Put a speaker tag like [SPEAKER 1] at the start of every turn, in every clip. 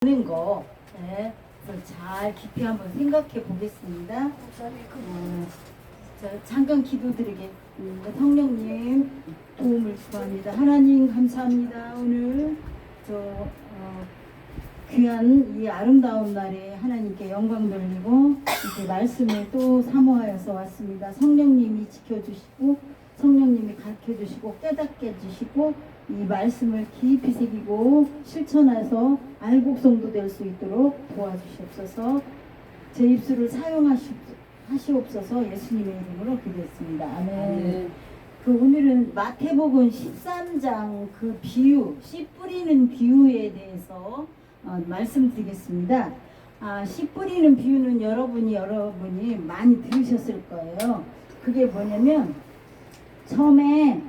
[SPEAKER 1] 하는 거, 네, 그래서 잘 깊이 한번 생각해 보겠습니다. 자, 잠깐 기도드리겠습니다. 성령님 도움을 구합니다. 하나님 감사합니다. 오늘 귀한 이 아름다운 날에 하나님께 영광 돌리고 이렇게 말씀을 또 사모하여서 왔습니다. 성령님이 지켜주시고 성령님이 가르쳐주시고 깨닫게 해주시고 이 말씀을 깊이 새기고 실천해서 알곡성도 될 수 있도록 도와주시옵소서. 제 입술을 사용하시옵소서. 예수님의 이름으로 기도했습니다. 아멘. 오늘은 마태복음 13장 그 비유, 씨 뿌리는 비유에 대해서 말씀드리겠습니다. 씨 뿌리는 비유는 여러분이 많이 들으셨을 거예요. 그게 뭐냐면 처음에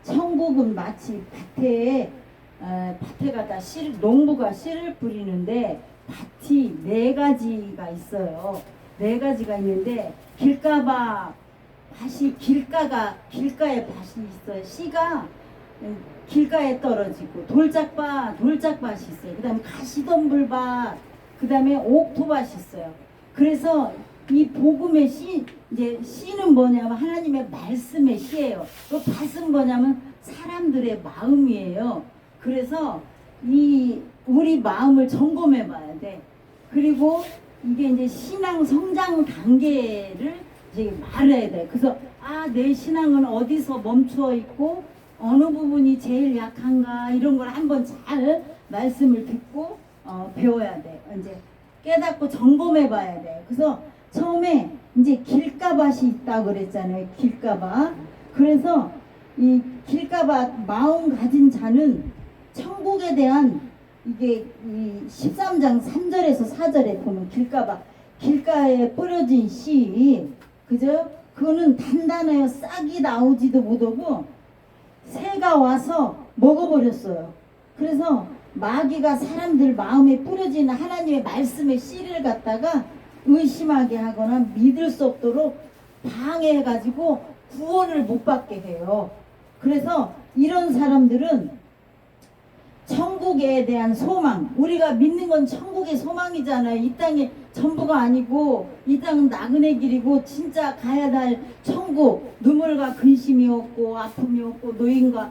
[SPEAKER 1] 천국은 마치 밭에 가다 농부가 씨를 뿌리는데 밭이 4가지가 있어요. 4가지가 있는데 길가에 밭이 있어요. 씨가 길가에 떨어지고 돌짝밭이 있어요. 그 다음에 가시덤불밭, 그 다음에 옥토밭이 있어요. 그래서 이 복음의 씨는 뭐냐면 하나님의 말씀의 씨예요. 또 밭은 뭐냐면 사람들의 마음이에요. 그래서 우리 마음을 점검해 봐야 돼. 그리고 이게 이제 신앙 성장 단계를 이제 말해야 돼. 그래서 내 신앙은 어디서 멈추어 있고 어느 부분이 제일 약한가 이런 걸 한번 잘 말씀을 듣고 배워야 돼. 이제 깨닫고 점검해 봐야 돼. 그래서 처음에 이제 길가밭이 있다고 그랬잖아요. 길가밭. 그래서 이 길가밭 마음 가진 자는 천국에 대한 이게 이 13장 3절에서 4절에 보면 길가에 뿌려진 씨, 그죠? 그거는 단단해요. 싹이 나오지도 못하고 새가 와서 먹어버렸어요. 그래서 마귀가 사람들 마음에 뿌려진 하나님의 말씀의 씨를 갖다가 의심하게 하거나 믿을 수 없도록 방해해가지고 구원을 못 받게 해요. 그래서 이런 사람들은 천국에 대한 소망, 우리가 믿는 건 천국의 소망이잖아요. 이 땅이 전부가 아니고 이 땅은 나그네 길이고 진짜 가야 할 천국, 눈물과 근심이 없고 아픔이 없고 노인과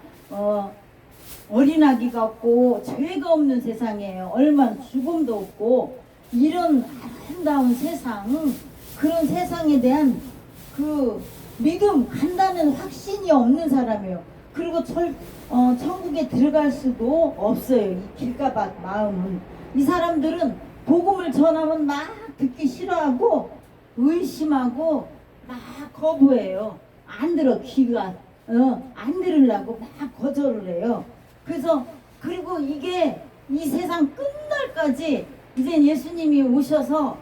[SPEAKER 1] 어린아기가 없고 죄가 없는 세상이에요. 얼마나 죽음도 없고 이런 아름다운 세상, 그런 세상에 대한 그 믿음, 간다는 확신이 없는 사람이에요. 그리고 천국에 들어갈 수도 없어요. 이 길가밭 마음은. 이 사람들은 복음을 전하면 막 듣기 싫어하고 의심하고 막 거부해요. 안 들어. 귀가 안 들으려고 막 거절을 해요. 그리고 이게 이 세상 끝날까지 이제 예수님이 오셔서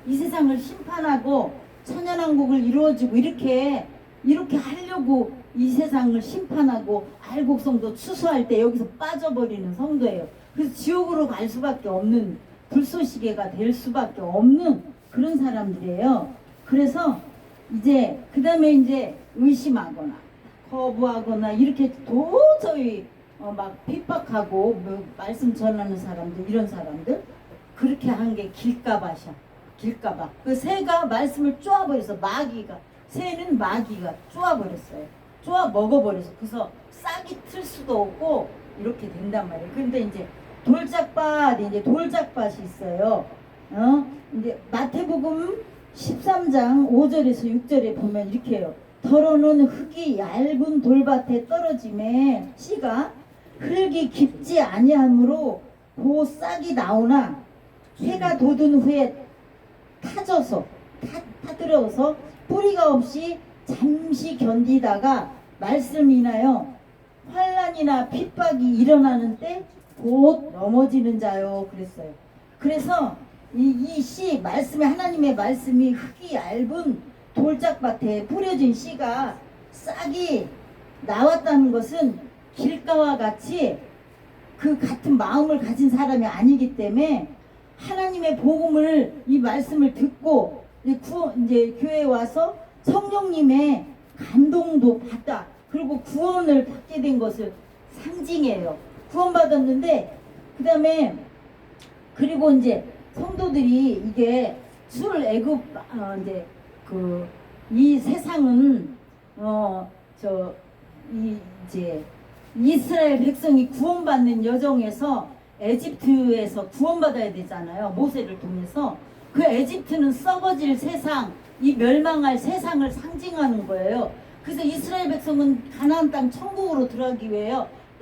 [SPEAKER 1] 이 세상을 심판하고 천연왕국을 이루어주고 이렇게 하려고 이 세상을 심판하고 알곡성도 추수할 때 여기서 빠져버리는 성도예요. 그래서 지옥으로 갈 수밖에 없는, 불쏘시개가 될 수밖에 없는 그런 사람들이에요. 그래서 그 다음에 이제 의심하거나 거부하거나 이렇게 도저히 막 핍박하고 말씀 전하는 사람들, 이런 사람들 그렇게 한 게 길가밭이야. 길가밭. 그 새가 말씀을 쪼아버려서 새는 마귀가 쪼아버렸어요. 쪼아 먹어버려서. 그래서 싹이 틀 수도 없고 이렇게 된단 말이에요. 근데 이제 돌짝밭이 있어요. 이제 마태복음 13장 5절에서 6절에 보면 이렇게 해요. 더러는 흙이 얇은 돌밭에 떨어짐에 씨가 흙이 깊지 아니하므로 그 싹이 나오나 해가 돋은 후에 타들어서 뿌리가 없이 잠시 견디다가 말씀 인하여 환난이나 핍박이 일어나는 때 곧 넘어지는 자요 그랬어요. 그래서 이 씨 말씀에 하나님의 말씀이 흙이 얇은 돌짝밭에 뿌려진 씨가 싹이 나왔다는 것은 길가와 같이 그 같은 마음을 가진 사람이 아니기 때문에 하나님의 복음을 이 말씀을 듣고 이제 교회에 와서 성령님의 감동도 받다. 그리고 구원을 받게 된 것을 상징해요. 구원받았는데 그 다음에 그리고 이제 성도들이 이게 출애굽 이제 그 이 세상은 이제 이스라엘 백성이 구원받는 여정에서 에집트에서 구원받아야 되잖아요. 모세를 통해서. 그 에집트는 썩어질 세상, 이 멸망할 세상을 상징하는 거예요. 그래서 이스라엘 백성은 가나안 땅 천국으로 들어가기 위해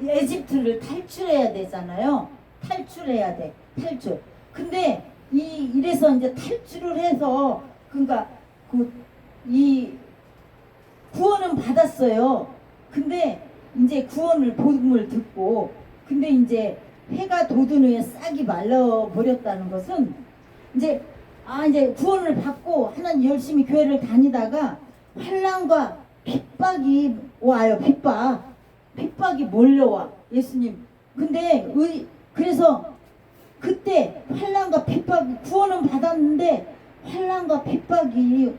[SPEAKER 1] 에집트를 탈출해야 되잖아요. 탈출해야 돼. 탈출. 근데 이래서 이제 탈출을 해서 그러니까 이 구원은 받았어요. 근데 이제 구원을 복음을 듣고 근데 이제 해가 돋은 후에 싹이 말라 버렸다는 것은 이제 이제 구원을 받고 하나님 열심히 교회를 다니다가 환난과 핍박이 와요. 핍박이 몰려와 예수님. 근데 그래서 그때 환난과 핍박 구원은 받았는데 환난과 핍박이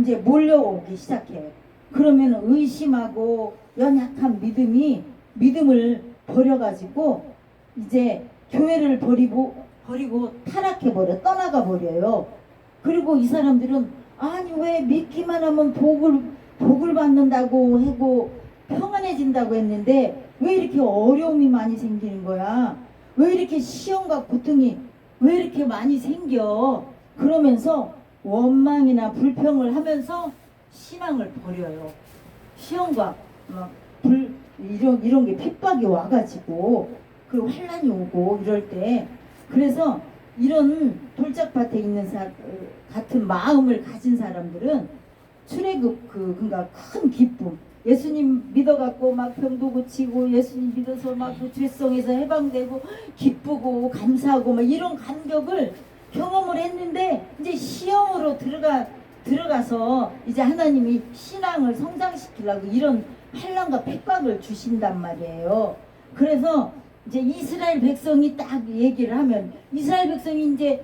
[SPEAKER 1] 이제 몰려오기 시작해요. 그러면 의심하고 연약한 믿음을 버려가지고 이제 교회를 버리고 타락해버려 떠나가 버려요. 그리고 이 사람들은 아니 왜 믿기만 하면 복을 받는다고 하고 평안해진다고 했는데 왜 이렇게 어려움이 많이 생기는 거야? 왜 이렇게 시험과 고통이 왜 이렇게 많이 생겨? 그러면서 원망이나 불평을 하면서 신앙을 버려요. 시험과 이런 게 핍박이 와가지고 그 환난이 오고 이럴 때 그래서 이런 돌짝밭에 있는 같은 마음을 가진 사람들은 출애굽 그러니까 큰 기쁨 예수님 믿어갖고 막 병도 고치고 예수님 믿어서 막 그 죄성에서 해방되고 기쁘고 감사하고 막 이런 감격을 경험을 했는데 이제 시험으로 들어가서 이제 하나님이 신앙을 성장시키려고 이런 환난과 핍박을 주신단 말이에요. 그래서 이제 이스라엘 백성이 딱 얘기를 하면 이스라엘 백성이 이제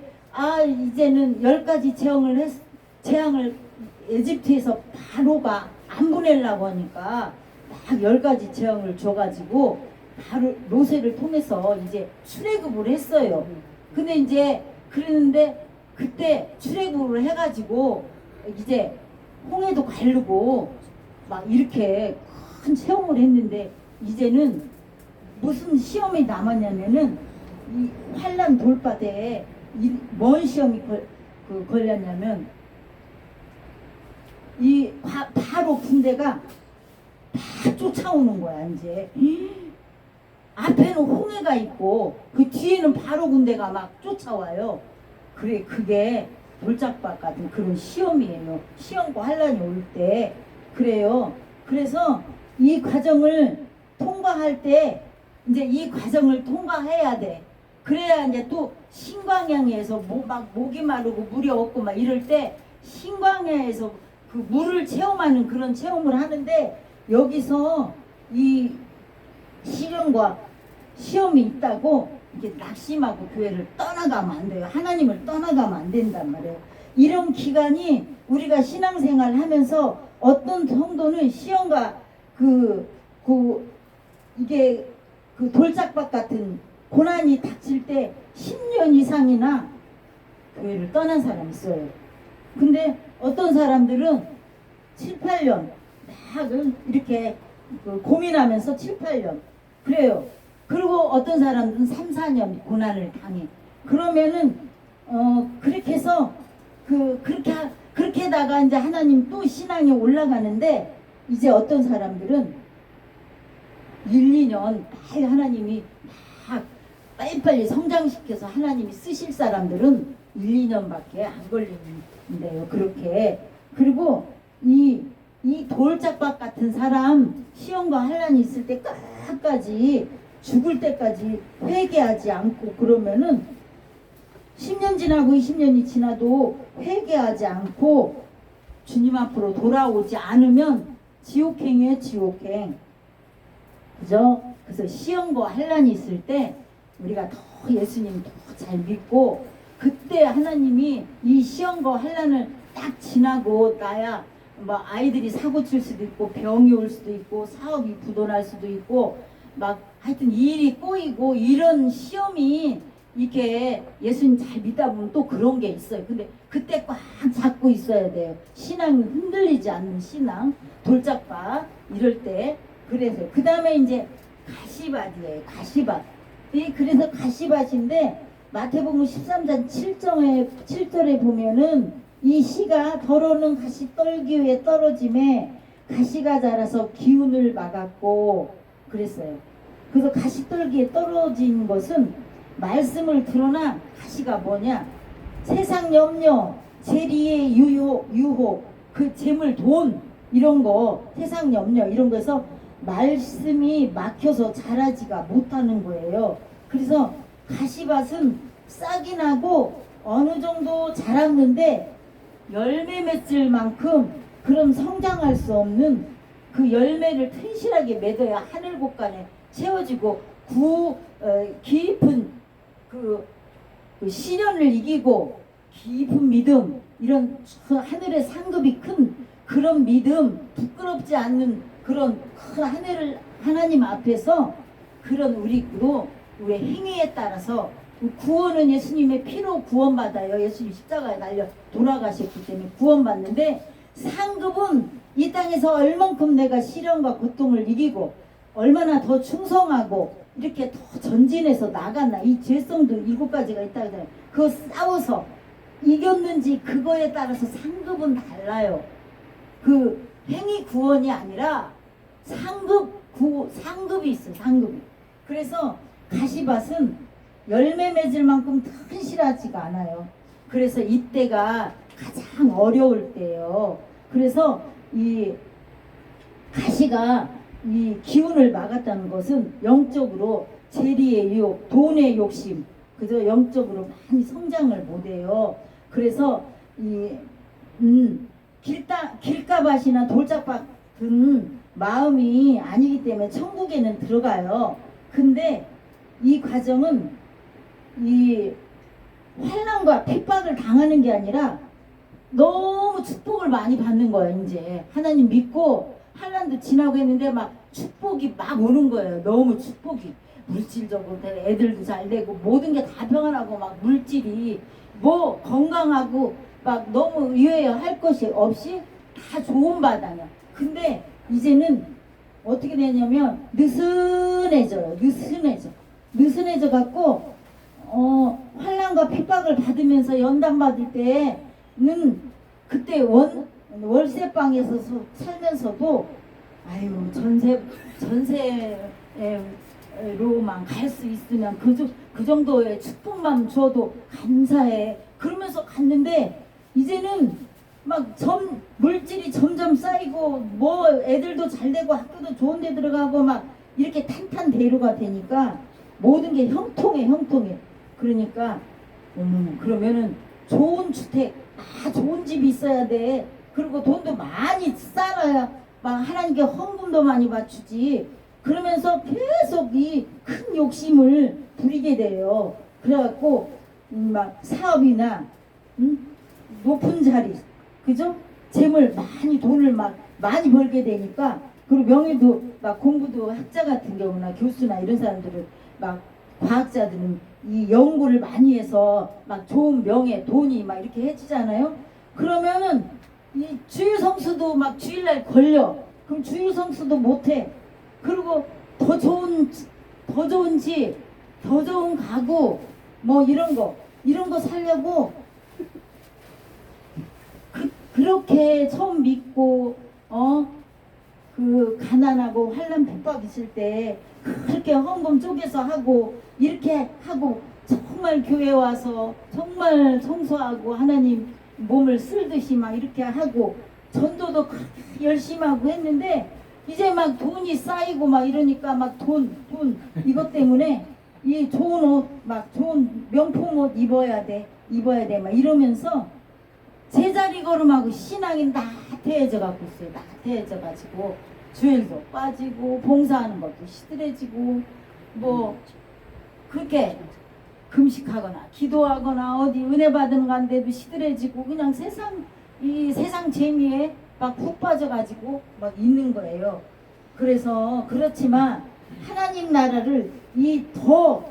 [SPEAKER 1] 이제는 10가지 재앙을 에집트에서 바로가 안 보내려고 하니까 막 10가지 재앙을 줘가지고 바로 모세를 통해서 이제 출애굽을 했어요. 근데 이제 그랬는데 그때 출애굽을 해가지고 이제 홍해도 가르고 막 이렇게 큰 체험을 했는데 이제는 무슨 시험이 남았냐면은 이 환란 돌바다에 뭔 시험이 걸렸냐면 이 바로 군대가 다 쫓아오는 거야. 이제 앞에는 홍해가 있고 그 뒤에는 바로 군대가 막 쫓아와요. 그게 돌짝밭 같은 그런 시험이에요. 시험과 환란이 올 때 그래요. 그래서 이 과정을 통과할 때 이제 이 과정을 통과해야 돼. 그래야 이제 또 신광야에서 막 목이 마르고 물이 없고 막 이럴 때 신광야에서 그 물을 체험하는 그런 체험을 하는데 여기서 이 시련과 시험이 있다고 이렇게 낙심하고 교회를 떠나가면 안 돼요. 하나님을 떠나가면 안 된단 말이에요. 이런 기간이 우리가 신앙생활을 하면서 어떤 성도는 시험과 이게 그 돌짝밭 같은 고난이 닥칠 때 10년 이상이나 교회를 떠난 사람이 있어요. 근데 어떤 사람들은 7, 8년 막 이렇게 고민하면서 7, 8년 그래요. 그리고 어떤 사람들은 3, 4년 고난을 당해. 그러면은 그렇게 해서 그렇게다가 이제 하나님 또 신앙이 올라가는데 이제 어떤 사람들은 1, 2년 빨리 하나님이 막 빨리빨리 성장시켜서 하나님이 쓰실 사람들은 1, 2년밖에 안 걸리는데요. 그렇게. 그리고 이 돌짝밭 같은 사람 시험과 환난이 있을 때 끝까지 죽을 때까지 회개하지 않고 그러면은 10년 지나고 20년이 지나도 회개하지 않고 주님 앞으로 돌아오지 않으면 지옥행이에요. 지옥행. 그죠? 그래서 시험과 환난이 있을 때 우리가 더 예수님 더 잘 믿고 그때 하나님이 이 시험과 환난을 딱 지나고 나야 뭐 아이들이 사고 칠 수도 있고 병이 올 수도 있고 사업이 부도날 수도 있고 막 하여튼 일이 꼬이고 이런 시험이 이게 예수님 잘 믿다 보면 또 그런 게 있어요. 근데 그때 꽉 잡고 있어야 돼요. 신앙이 흔들리지 않는 신앙, 돌짝밭 이럴 때. 그래서 그 다음에 이제 가시밭이에요. 가시밭. 그래서 가시밭인데 마태복음 13장 7절에 보면은 이 씨가 더러는 가시 떨기 위해 떨어짐에 가시가 자라서 기운을 막았고 그랬어요. 그래서 가시 떨기에 떨어진 것은 말씀을 들으나 가시가 뭐냐? 세상 염려, 재리의 유혹, 그 재물, 돈 이런 거, 세상 염려 이런 거에서 말씀이 막혀서 자라지가 못하는 거예요. 그래서 가시밭은 싹이 나고 어느 정도 자랐는데 열매 맺을 만큼 그럼 성장할 수 없는 그 열매를 튼실하게 맺어야 하늘 곳간에 채워지고 깊은 그 시련을 이기고 깊은 믿음 이런 하늘의 상급이 큰 그런 믿음 부끄럽지 않는 그런 큰 하나님 앞에서 그런 우리도 우리의 행위에 따라서 구원은 예수님의 피로 구원받아요. 예수님 십자가에 달려 돌아가셨기 때문에 구원받는데 상급은 이 땅에서 얼만큼 내가 시련과 고통을 이기고 얼마나 더 충성하고 이렇게 더 전진해서 나갔나 이 죄성도 7가지가 있다고 하잖아요. 그거 싸워서 이겼는지 그거에 따라서 상급은 달라요. 그 행위 구원이 아니라 상급이 있어요. 상급이. 그래서 가시밭은 열매 맺을 만큼 튼실하지가 않아요. 그래서 이때가 가장 어려울 때예요. 그래서 이 가시가 이 기운을 막았다는 것은 영적으로 재리의 유혹, 돈의 욕심, 그저 영적으로 많이 성장을 못해요. 그래서 이 길가밭이나 돌짝밭은 마음이 아니기 때문에 천국에는 들어가요. 근데 이 과정은 이 환난과 핍박을 당하는 게 아니라 너무 축복을 많이 받는 거예요. 이제 하나님 믿고 환난도 지나고 했는데 막 축복이 막 오는 거예요. 너무 축복이 물질적으로 애들도 잘 되고 모든 게 다 평안하고 막 물질이 뭐 건강하고 막 너무 의외할 것이 없이 다 좋은 바다냐. 근데 이제는 어떻게 되냐면 느슨해져요. 느슨해져 갖고 환난과 핍박을 받으면서 연단 받을 때는 그때 월세방에서 살면서도 아유 전세로만 갈 수 있으면 그 정도의 축복만 줘도 감사해 그러면서 갔는데 이제는 막 물질이 점점 쌓이고 뭐 애들도 잘 되고 학교도 좋은 데 들어가고 막 이렇게 탄탄대로가 되니까 모든 게 형통해. 그러니까 그러면은 좋은 주택 좋은 집이 있어야 돼. 그리고 돈도 많이 쌓아야 막 하나님께 헌금도 많이 바치지. 그러면서 계속 이 큰 욕심을 부리게 돼요. 그래갖고 막 사업이나 높은 자리 그죠? 재물 돈을 막 많이 벌게 되니까 그리고 명예도 막 공부도 학자 같은 경우나 교수나 이런 사람들은 막 과학자들은 이 연구를 많이 해서 막 좋은 명예 돈이 막 이렇게 해지잖아요. 그러면은 이 주일 성수도 막 주일날 걸려. 그럼 주일 성수도 못해. 그리고 더 좋은 집, 더 좋은 가구 뭐 이런 거 살려고 그렇게 처음 믿고 그 가난하고 환난 핍박 있을 때 그렇게 헌금 쪼개서 하고 이렇게 하고 정말 교회 와서 정말 성수하고 하나님 몸을 쓸듯이 막 이렇게 하고 전도도 열심히 하고 했는데 이제 막 돈이 쌓이고 막 이러니까 막 돈 이것 때문에 이 좋은 옷 막 좋은 명품 옷 입어야 돼 막 이러면서 제자리 걸음하고 신앙이 나태해져 갖고 있어요. 나태해져 가지고 주일도 빠지고 봉사하는 것도 시들해지고 뭐 그렇게 금식하거나 기도하거나 어디 은혜 받는 간데도 시들해지고 그냥 세상 재미에 막 푹 빠져가지고 막 있는 거예요. 그래서 그렇지만 하나님 나라를 더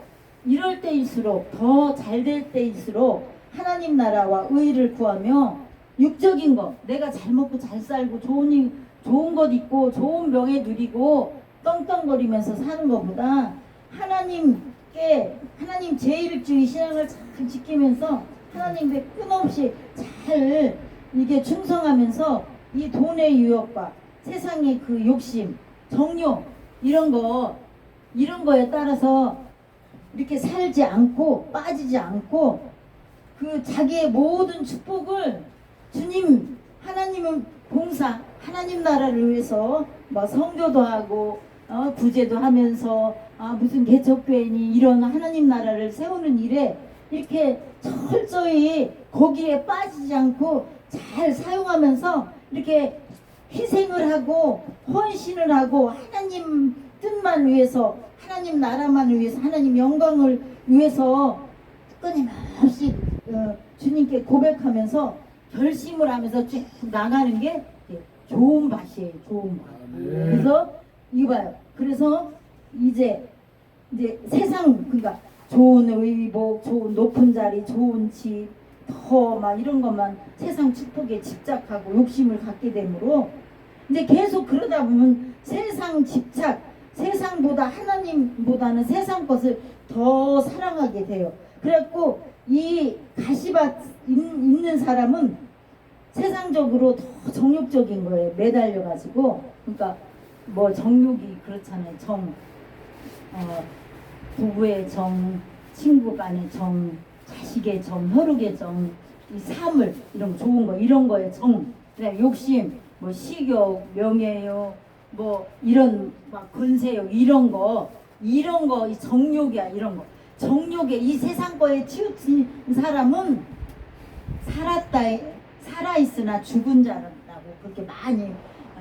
[SPEAKER 1] 이럴 때일수록 더 잘 될 때일수록 하나님 나라와 의를 구하며 육적인 것, 내가 잘 먹고 잘 살고 좋은 것 있고 좋은 명예 누리고 떵떵거리면서 사는 것보다 하나님 제1주의 신앙을 잘 지키면서 하나님께 끊임없이 잘 이게 충성하면서 이 돈의 유혹과 세상의 그 욕심, 정욕 이런 거에 따라서 이렇게 살지 않고 빠지지 않고 그 자기의 모든 축복을 주님 하나님은 봉사 하나님 나라를 위해서 뭐 성교도 하고 구제도 하면서 무슨 개척교회니 이런 하나님 나라를 세우는 일에 이렇게 철저히 거기에 빠지지 않고 잘 사용하면서 이렇게 희생을 하고 헌신을 하고 하나님 뜻만 위해서 하나님 나라만 위해서 하나님 영광을 위해서 끊임없이 주님께 고백하면서 결심을 하면서 쭉 나가는 게 좋은 밭이에요. 좋은 밭. 그래서 이거 봐요. 그래서 이제 세상 그러니까 좋은 의복, 좋은 높은 자리, 좋은 집, 더 막 이런 것만 세상 축복에 집착하고 욕심을 갖게 되므로 이제 계속 그러다 보면 세상 집착, 세상보다 하나님보다는 세상 것을 더 사랑하게 돼요. 그래갖고 이 가시밭 있는 사람은 세상적으로 더 정욕적인 거에 매달려가지고 그러니까 뭐 정욕이 그렇잖아요. 부부의 정, 친구 간의 정, 자식의 정, 혈육의 정, 이 사물 이런 거 좋은 거 이런 거에 정, 그다음에 욕심, 뭐 식욕, 명예욕, 뭐 이런 막 권세욕 이런 거 이 정욕이야 이런 거. 정욕에 이 세상 거에 치우친 사람은 살아있으나 죽은 자라고 그렇게 많이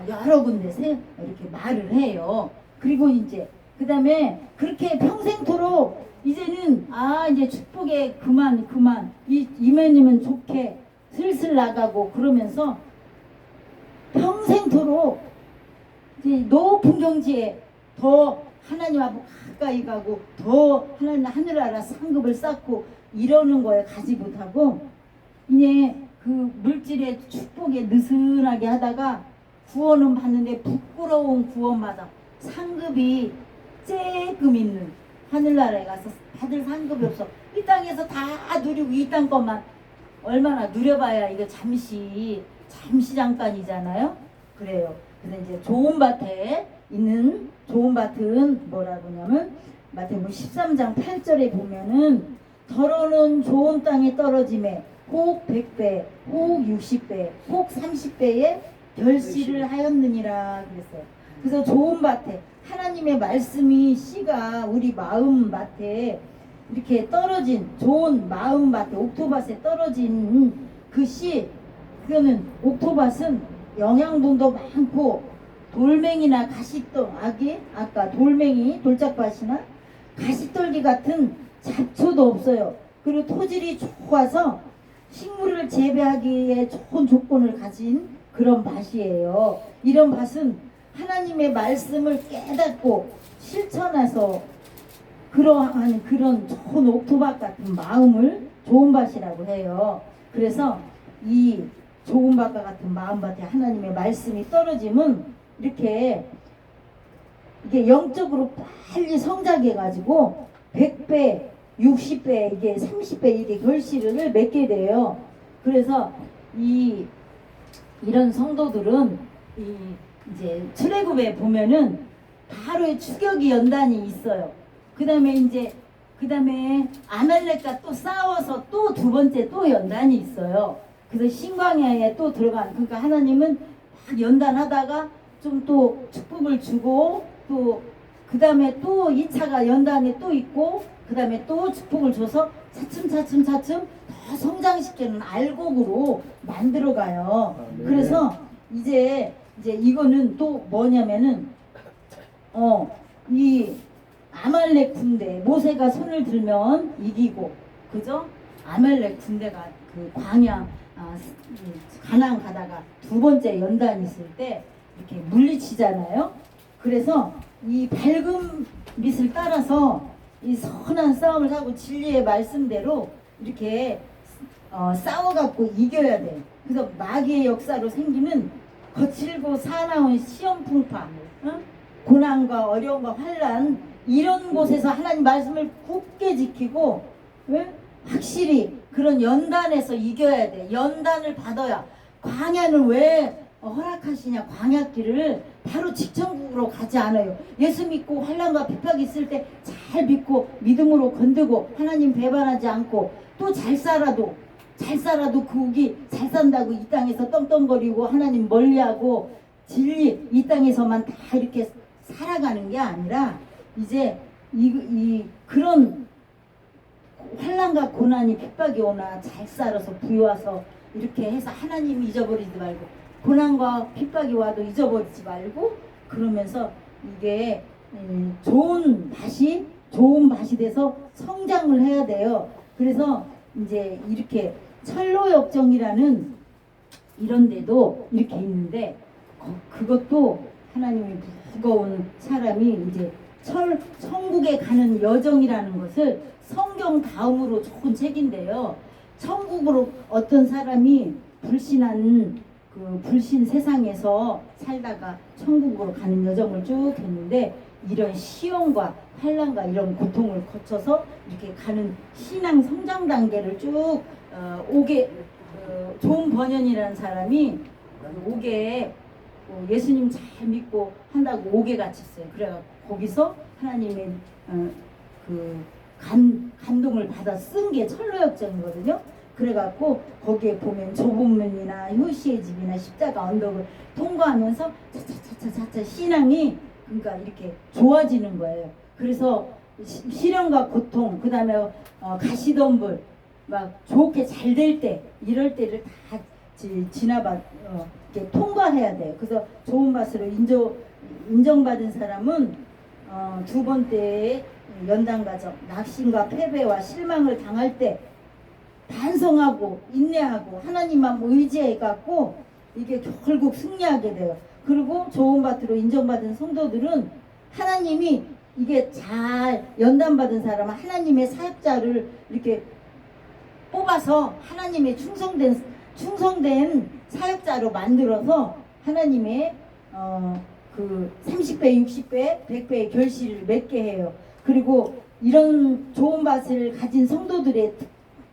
[SPEAKER 1] 여러 군데서 이렇게 말을 해요. 그리고 이제 그 다음에 그렇게 평생토록 이제는 이제 축복에 그만 이매님은 좋게 슬슬 나가고 그러면서 평생토록 이제 높은 경지에 더 하나님하고 가까이 가고 더 하늘나라 상급을 쌓고 이러는 거에 가지 못하고 이제 그 물질의 축복에 느슨하게 하다가 구원은 받는데 부끄러운 구원마다 상급이 쬐끔 있는 하늘나라에 가서 받을 상급이 없어. 이 땅에서 다 누리고 이 땅 것만 얼마나 누려봐야 이거 잠시 잠깐이잖아요. 그래요. 그래서 이제 좋은 밭에 있는 좋은 밭은 뭐라고 하냐면 마태복음 13장 8절에 보면은 더러는 좋은 땅에 떨어짐에 혹 100배, 혹 60배, 혹 30배의 결실을 하였느니라 그랬어요. 그래서 좋은 밭에 하나님의 말씀이 씨가 우리 마음 밭에 이렇게 떨어진 좋은 마음 밭에 옥토밭에 떨어진 그 씨, 그거는 옥토밭은 영양분도 많고 돌멩이나 가시떨 아까 돌멩이 돌짝밭이나 가시떨기 같은 잡초도 없어요. 그리고 토질이 좋아서 식물을 재배하기에 좋은 조건을 가진 그런 밭이에요. 이런 밭은 하나님의 말씀을 깨닫고 실천해서 그러한 그런 좋은 옥토밭 같은 마음을 좋은 밭이라고 해요. 그래서 이 좋은 밭과 같은 마음밭에 하나님의 말씀이 떨어지면 이렇게 이게 영적으로 빨리 성장해 가지고 100배, 60배, 이게 30배 이게 결실을 맺게 돼요. 그래서 이런 성도들은 이제 출애굽에 보면은 바로의 추격이 연단이 있어요. 그 다음에 아말렉과 또 싸워서 또 두 번째 또 연단이 있어요. 그래서 신광야에 또 그러니까 하나님은 막 연단하다가 좀 또 축복을 주고 또 그 다음에 또 2차가 연단이 또 있고 그 다음에 또 축복을 줘서 차츰 더 성장시키는 알곡으로 만들어가요. 그래서 이제 이거는 또 뭐냐면은 이 아말렉 군대 모세가 손을 들면 이기고 그죠? 아말렉 군대가 그 광야 가나안 가다가 두 번째 연단이 있을 때 이렇게 물리치잖아요. 그래서 이 밝은 빛을 따라서 이 선한 싸움을 하고 진리의 말씀대로 이렇게 싸워갖고 이겨야 돼. 그래서 마귀의 역사로 생기는 거칠고 사나운 시험 풍파, 고난과 어려움과 환란, 이런 곳에서 하나님 말씀을 굳게 지키고 확실히 그런 연단에서 이겨야 돼. 연단을 받아야. 광야는 왜 허락하시냐? 광야길을 바로 직천국으로 가지 않아요. 예수 믿고 환난과 핍박이 있을 때 잘 믿고 믿음으로 건드고 하나님 배반하지 않고 또 잘 살아도 그욱이 잘 산다고 이 땅에서 떵떵거리고 하나님 멀리하고 진리 이 땅에서만 다 이렇게 살아가는 게 아니라 이제 그런 환난과 고난이 핍박이 오나 잘 살아서 부여와서 이렇게 해서 하나님 잊어버리지 말고 고난과 핍박이 와도 잊어버리지 말고 그러면서 이게 좋은 밭이 돼서 성장을 해야 돼요. 그래서 이제 이렇게 철로역정이라는 이런 데도 이렇게 있는데 그것도 하나님이 무거운 사람이 이제 천국에 가는 여정이라는 것을 성경 다음으로 좋은 책인데요. 천국으로 어떤 사람이 불신 세상에서 살다가 천국으로 가는 여정을 쭉 했는데 이런 시험과 환난과 이런 고통을 거쳐서 이렇게 가는 신앙 성장 단계를 쭉 좋은 번연이라는 사람이 옥에 예수님 잘 믿고 한다고 옥에 갇혔어요. 그래갖고 거기서 하나님의 감동을 받아 쓴 게 철로역정이거든요. 그래갖고 거기에 보면 좁은 문이나 효시의 집이나 십자가 언덕을 통과하면서 차차차차차 신앙이 그러니까 이렇게 좋아지는 거예요. 그래서 시련과 고통, 그 다음에 가시던 불, 막 좋게 잘 될 때, 이럴 때를 다 이렇게 통과해야 돼요. 그래서 좋은 밭으로 인정받은 사람은 두 번째의 연단 과정, 낙심과 패배와 실망을 당할 때 반성하고 인내하고 하나님만 의지해갖고 이게 결국 승리하게 돼요. 그리고 좋은 밭으로 인정받은 성도들은 하나님이 이게 잘 연단받은 사람은 하나님의 사역자를 이렇게 뽑아서 하나님의 충성된 사역자로 만들어서 하나님의 그 30배, 60배, 100배의 결실을 맺게 해요. 그리고 이런 좋은 밭을 가진 성도들의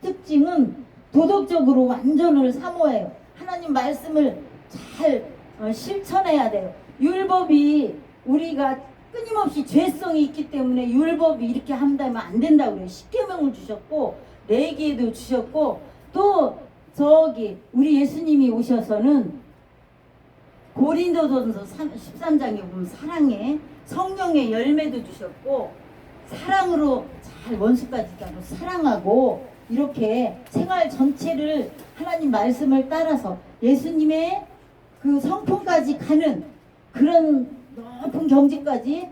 [SPEAKER 1] 특징은 도덕적으로 완전을 사모해요. 하나님 말씀을 잘 실천해야 돼요. 율법이 우리가 끊임없이 죄성이 있기 때문에 율법이 이렇게 한다면 안 된다고 그래요. 십계명을 주셨고 내기에도 주셨고 또 우리 예수님이 오셔서는 고린도전서 13장에 보면 사랑의 성령의 열매도 주셨고 사랑으로 잘 원수까지 따로 사랑하고 이렇게 생활 전체를 하나님 말씀을 따라서 예수님의 그 성품까지 가는 그런 높은 경지까지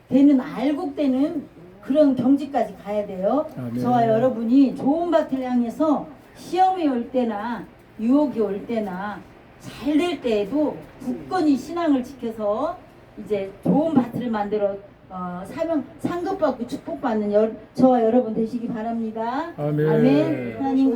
[SPEAKER 1] 되는 알곡되는 그런 경지까지 가야 돼요.
[SPEAKER 2] 아멘.
[SPEAKER 1] 저와 여러분이 좋은 밭을 향해서 시험이 올 때나 유혹이 올 때나 잘 될 때에도 굳건히 신앙을 지켜서 이제 좋은 밭을 만들어 상급받고 축복받는 저와 여러분 되시기 바랍니다.
[SPEAKER 2] 아멘.
[SPEAKER 1] 아멘. 하나님